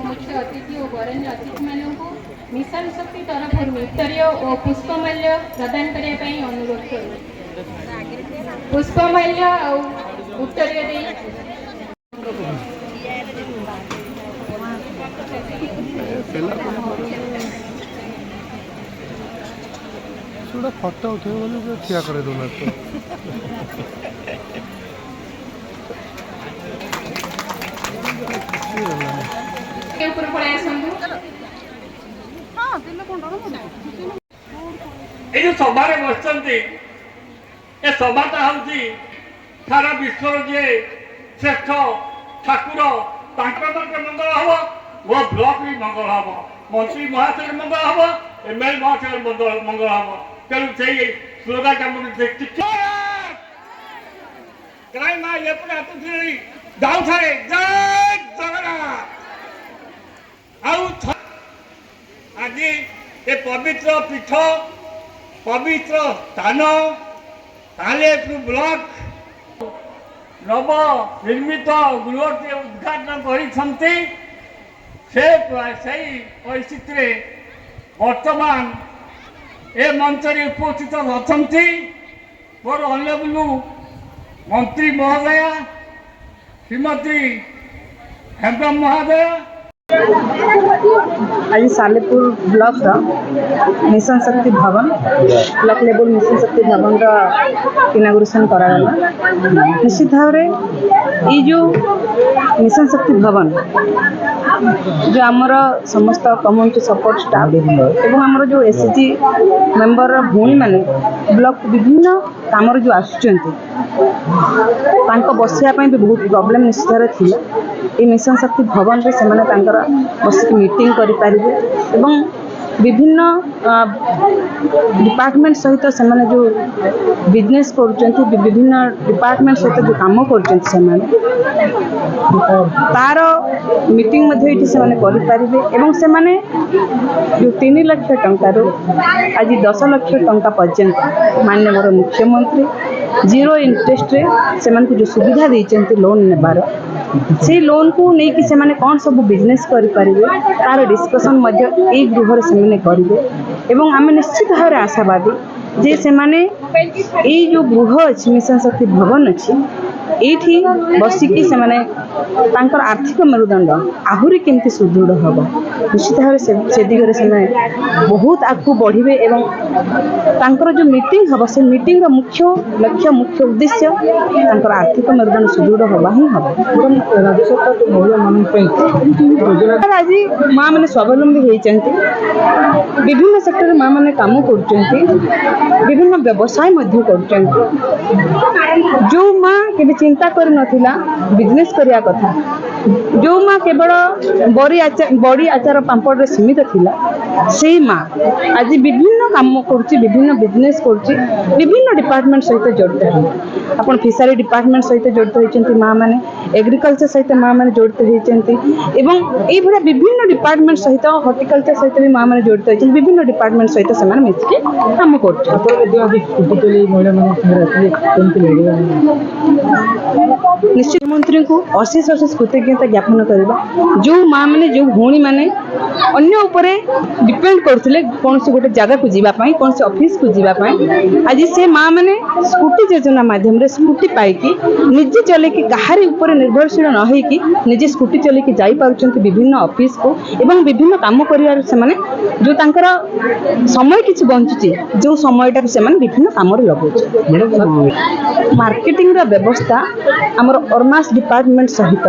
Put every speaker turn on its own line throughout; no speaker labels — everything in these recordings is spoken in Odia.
मुख्य अतिथि और वरेण्य अतिथि मानक मिशन शक्ति तरफ उत्तरीय और पुष्पमाल्य प्रदान करने अनुरोध कर पुष्पमाल्य और उत्तरीय
फटो उठे बोले ठिया कर दूना
के ऊपर पड़े संदू
हां दिले कोन
ए जो सभा रे बसचंती ए सभाटा हउची सारा विश्वर जे श्रेष्ठ ठाकुर तांकर मंगल हबो वो ब्लॉक भी मंगल हबो मंत्री महाशय मंगल हबो एमएल महाशय मंगल हबो तेणु से स्लोगान का मुझे क्राइम ना ये पूरा तुझे दाऊ थारे जय जगन्नाथ आज ये पवित्र पीठ पवित्र स्थान तालेपुर ब्लॉक नव निर्मित गृह उद्घाटन कर परिस्थिति वर्तमान ए मंच उपस्थित अच्छा मोर अनलेबल मंत्री महोदया श्रीमती हेम्ब्रम महोदय
आज सालेपुर ब्लॉक मिशन शक्ति भवन ब्लॉक लेवल मिशन शक्ति भवन इनागुरेशन करागला निश्चित भाव ये जो मिशन शक्ति भवन जो आमर समस्त कम्युनिटी सपोर्ट स्टाफ एवं आमर जो एसएचजी मेंबर भूणी माने ब्लॉक विभिन्न काम जो आसुचंती बसिया भी बहुत प्रॉब्लम निश्चित भाव थिला ये मिशन शक्ति भवन रे से बसिक मीटिंग करें एवं विभिन्न डिपार्टमेंट सहित से जो बिजनेस कर विभिन्न डिपार्टमेंट सहित जो काम कर तार मीटिंग एवं से जो 3 लाख टंकार आज 10 लाख टंका पर्यंत माननीय मुख्यमंत्री जीरो इंटरेस्ट रे से जो सुविधा देते लोन नेबार से लोन को लेकिन से माने कौन सब बिजनेस करि परिबे तार डिस्कशन मध्य एक गृह से करेंगे एवं आम निश्चित भाव आशावादी जे से माने ये जो गृह अच्छी मिशन शक्ति भवन अच्छी ये बसिकी से माने ତାଙ୍କର ଆର୍ଥିକ ମେରୁଦଣ୍ଡ ଆହୁରି କେମିତି ସୁଦୃଢ଼ ହେବ ନିଶ୍ଚିତ ଭାବରେ ସେ ଦିଗରେ ସେମାନେ ବହୁତ ଆଗକୁ ବଢ଼ିବେ ଏବଂ ତାଙ୍କର ଯେଉଁ ମିଟିଂ ହେବ ସେ ମିଟିଂର ମୁଖ୍ୟ ଲକ୍ଷ୍ୟ ମୁଖ୍ୟ ଉଦ୍ଦେଶ୍ୟ ତାଙ୍କର ଆର୍ଥିକ ମେରୁଦଣ୍ଡ ସୁଦୃଢ଼ ହେବା ହିଁ ହେବ।
ରାଜ୍ୟ ସରକାର ମହିଳାମାନଙ୍କ ପାଇଁ
ଆଜି ମା ମାନେ ସ୍ୱାବଲମ୍ବୀ ହେଇଛନ୍ତି, ବିଭିନ୍ନ ସେକ୍ଟରରେ ମା ମାନେ କାମ କରୁଛନ୍ତି, ବିଭିନ୍ନ ବ୍ୟବସାୟ ମଧ୍ୟ କରୁଛନ୍ତି। ଯେଉଁ ମା କେବେ ଚିନ୍ତା କରିନଥିଲା ବିଜନେସ୍ କରିବା କଥା, ଯେଉଁ ମା କେବଳ ବଡ଼ି ଆଚାର ପାମ୍ପଡ଼ରେ ସୀମିତ ଥିଲା, ସେଇ ମା ଆଜି ବିଭିନ୍ନ କାମ କରୁଛି, ବିଭିନ୍ନ ବିଜନେସ୍ କରୁଛି, ବିଭିନ୍ନ ଡିପାର୍ଟମେଣ୍ଟ ସହିତ ଜଡ଼ିତ ହୋଇଛି। ଆପଣ ଫିସାରୀ ଡିପାର୍ଟମେଣ୍ଟ ସହିତ ଜଡ଼ିତ ହୋଇଛନ୍ତି ମା ମାନେ, ଏଗ୍ରିକଲଚର ସହିତ ମା ମାନେ ଜଡ଼ିତ ହୋଇଛନ୍ତି ଏବଂ এইভাবে বিভিন্ন ডিপার্টমেন্ট সহিত হর্টিকলচর সহিত ବି ମା ମାନେ ଜଡ଼ିତ ହୋଇଛନ୍ତି, ବିଭିନ୍ନ ଡିପାର୍ଟମେଣ୍ଟ ସହିତ ସେମାନେ ମିଶିକି କାମ କରୁଛନ୍ତି।
ଆପଣ ମଧ୍ୟ ଆଜି ସ୍କୁଟି ଚଲେଇ ମହିଳାମାନଙ୍କ ସାଙ୍ଗରେ ଆସିଲେ କେମିତି ଲାଗିଲା?
ନିଶ୍ଚିତ ମନ୍ତ୍ରୀଙ୍କୁ ଅଶେଷ ଅଶେଷ କୃତଜ୍ଞତା ଜ୍ଞାପନ କରିବା। ଯେଉଁ ମା ମାନେ ଯେଉଁ ଭଉଣୀ ମାନେ ଅନ୍ୟ ଉପରେ ଡିପେଣ୍ଡ କରୁଥିଲେ କୌଣସି ଗୋଟେ ଜାଗାକୁ ଯିବା ପାଇଁ, କୌଣସି ଅଫିସକୁ ଯିବା ପାଇଁ, ଆଜି ସେ ମା ମାନେ ସ୍କୁଟି ଯୋଜନା ମାଧ୍ୟମରେ ସ୍କୁଟି ପାଇକି ନିଜେ ଚଲେଇକି କାହାରି ଉପରେ ନିର୍ଭରଶୀଳ ନ ହେଇକି ନିଜେ ସ୍କୁଟି ଚଲେଇକି ଯାଇପାରୁଛନ୍ତି ବିଭିନ୍ନ ଅଫିସକୁ ଏବଂ ବିଭିନ୍ନ କାମ କରିବାରେ ସେମାନେ ଯେଉଁ ତାଙ୍କର ସମୟ କିଛି ବଞ୍ଚୁଛି, ଯେଉଁ ସମୟଟାକୁ ସେମାନେ ବିଭିନ୍ନ କାମରେ ଲଗାଉଛନ୍ତି। ମାର୍କେଟିଂର ବ୍ୟବସ୍ଥା ଆମର ଅର୍ମାସ ଡିପାର୍ଟମେଣ୍ଟ ସହିତ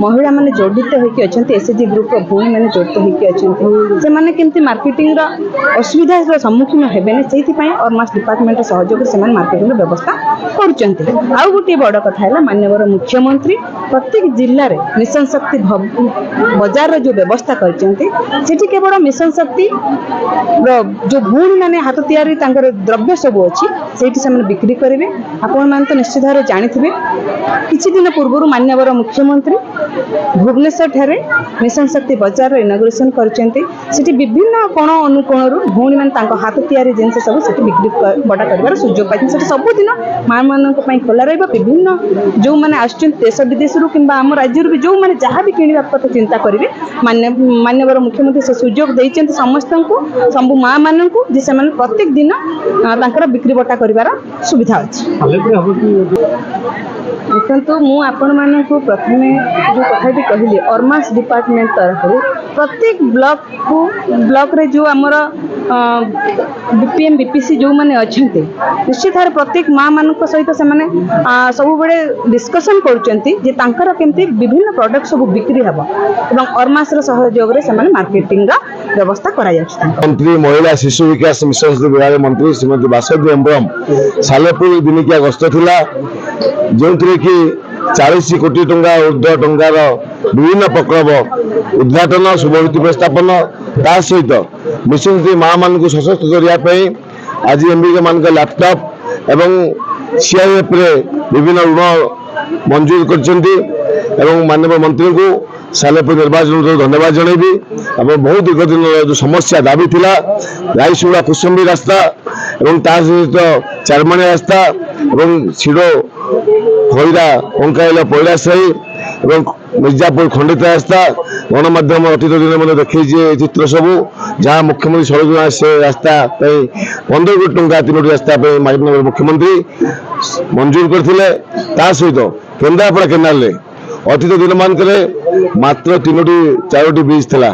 ମହିଳାମାନେ ଜଡ଼ିତ ହୋଇକି ଅଛନ୍ତି, ଏସ୍ଏଚ୍ଜି ଗ୍ରୁପର ଭଉଣୀମାନେ ଜଡ଼ିତ ହୋଇକି ଅଛନ୍ତି। ସେମାନେ କେମିତି ମାର୍କେଟିଂର ଅସୁବିଧାର ସମ୍ମୁଖୀନ ହେବେନି ସେଇଥିପାଇଁ ଅର୍ମାସ ଡିପାର୍ଟମେଣ୍ଟର ସହଯୋଗରେ ସେମାନେ ମାର୍କେଟିଂର ବ୍ୟବସ୍ଥା କରୁଛନ୍ତି। ଆଉ ଗୋଟିଏ ବଡ଼ କଥା ହେଲା ମାନ୍ୟବର ମୁଖ୍ୟମନ୍ତ୍ରୀ ପ୍ରତ୍ୟେକ ଜିଲ୍ଲାରେ ମିଶନ ଶକ୍ତି ବଜାରର ଯେଉଁ ବ୍ୟବସ୍ଥା କରିଛନ୍ତି ସେଠି କେବଳ ମିଶନ ଶକ୍ତିର ଯେଉଁ ଭଉଣୀମାନେ ହାତ ତିଆରି ତାଙ୍କର ଦ୍ରବ୍ୟ ସବୁ ଅଛି ସେଇଠି ସେମାନେ ବିକ୍ରି କରିବେ। ଆପଣମାନେ ତ ନିଶ୍ଚିତ ଭାବରେ ଜାଣିଥିବେ କିଛି ଦିନ ପୂର୍ବରୁ ମାନ୍ୟବର ମୁଖ୍ୟମନ୍ତ୍ରୀ ଭୁବନେଶ୍ୱର ଠାରେ ମିଶନ ଶକ୍ତି ବଜାରର ଇନୋଗ୍ରେସନ୍ କରିଛନ୍ତି। ସେଠି ବିଭିନ୍ନ କୋଣ ଅନୁକୋଣରୁ ଭଉଣୀମାନେ ତାଙ୍କ ହାତ ତିଆରି ଜିନିଷ ସବୁ ସେଠି ବିକ୍ରି ବଟା କରିବାର ସୁଯୋଗ ପାଇଛନ୍ତି। ସେଠି ସବୁଦିନ ମା'ମାନଙ୍କ ପାଇଁ ଖୋଲା ରହିବ। ବିଭିନ୍ନ ଯେଉଁମାନେ ଆସୁଛନ୍ତି ଦେଶ ବିଦେଶରୁ କିମ୍ବା ଆମ ରାଜ୍ୟରୁ ବି ଯେଉଁମାନେ ଯାହା ବି କିଣିବା କଥା ଚିନ୍ତା କରିବେ ମାନ୍ୟବର ମୁଖ୍ୟମନ୍ତ୍ରୀ ସେ ସୁଯୋଗ ଦେଇଛନ୍ତି ସମସ୍ତଙ୍କୁ, ସବୁ ମା ମାନଙ୍କୁ ଯେ ସେମାନେ ପ୍ରତ୍ୟେକ ଦିନ ତାଙ୍କର ବିକ୍ରି ବଟା କରିବାର ସୁବିଧା ଅଛି। ଦେଖନ୍ତୁ ମୁଁ ଆପଣମାନଙ୍କୁ ପ୍ରଥମେ ଯେଉଁ କଥାଟି କହିଲି ଅର୍ମାସ ଡିପାର୍ଟମେଣ୍ଟ ତରଫରୁ ପ୍ରତ୍ୟେକ ବ୍ଲକରେ ଯେଉଁ ଆମର ବିପିଏମ୍ ବିପିସି ଯେଉଁମାନେ ଅଛନ୍ତି ନିଶ୍ଚିତ ଭାବରେ ପ୍ରତ୍ୟେକ ମା ମାନଙ୍କ ସହିତ ସେମାନେ ସବୁବେଳେ ଡିସ୍କସନ୍ କରୁଛନ୍ତି ଯେ ତାଙ୍କର କେମିତି ବିଭିନ୍ନ ପ୍ରଡକ୍ଟ ସବୁ ବିକ୍ରି ହେବ ଏବଂ ଅର୍ମାସର ସହଯୋଗରେ ସେମାନେ ମାର୍କେଟିଂର ବ୍ୟବସ୍ଥା କରାଯାଉଛି।
मंत्री महिला शिशु विकास मिशन विभाग मंत्री श्रीमती बासुदेव हेम्ब्रम सालेपुर दिनिकिया गस्त थिला जो कि 40 कोटी टंका ऊर्ध्व टंकार विभिन्न प्रकल्प उद्घाटन शुभवीति प्रस्थापन ता सहित मिशन माँ मान सशक्त करने आज एमबीके मान लैपटॉप एवं सीआईएफ रे विभिन्न ऋण मंजूर कर माननीय मंत्री को सालेपुर निर्वाचन धन्यवाद जनइबी। बहुत दीर्घ दिन जो समस्या दाबी थिला रायसुड़ा कुसुम्बी रास्ता एवं ता सहित चारमाणी रास्ता एवं सिडो खईरा अंकाइल पैलासाही एवं मिर्जापुर खंडित रास्ता गणमाध्यम अतीत दिन मैंने देखी चित्र सबू जहाँ मुख्यमंत्री सड़क से रास्ता 15 कोटी टंका 3टी रास्ता माननीय मुख्यमंत्री मंजूर करथिले। ता सहित केन्द्रापड़ा केनाल अतीत दिन मानक मात्र 3-4टी ब्रिज थिला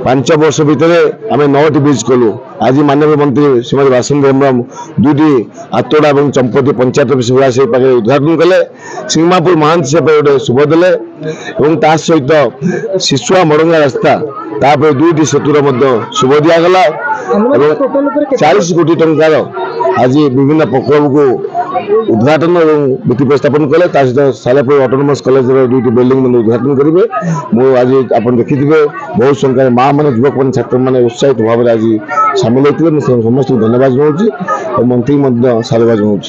5 वर्ष भितर आम 9टी ब्रिज कलु। आज माननीय मंत्री श्रीमती बासुदेव हेम्ब्रम 2टी आतोड़ा और चंपती पंचायत ऑफिस से उद्घाटन कले। सिंगमापुर महांती से गोटे शुभ देले सहित शिशुआ मड़ंगा रास्ता 2टी सेतुर शुभ दिगला। 40 कोटी टंकार आज विभिन्न प्रकल्प को उद्घाटन और भित्ति प्रस्थापन कले। सहित सालेपुर ऑटोनोमस कॉलेज 2टी बिल्डिंग उद्घाटन करेंगे। आज आप देखिए बहुत संख्यार माँ मैंने युवक मैंने छात्र मैंने उत्साहित भाव में आज सामिल होते समस्त धन्यवाद जनाऊँ और मंत्री साधुवाद जनाऊँ।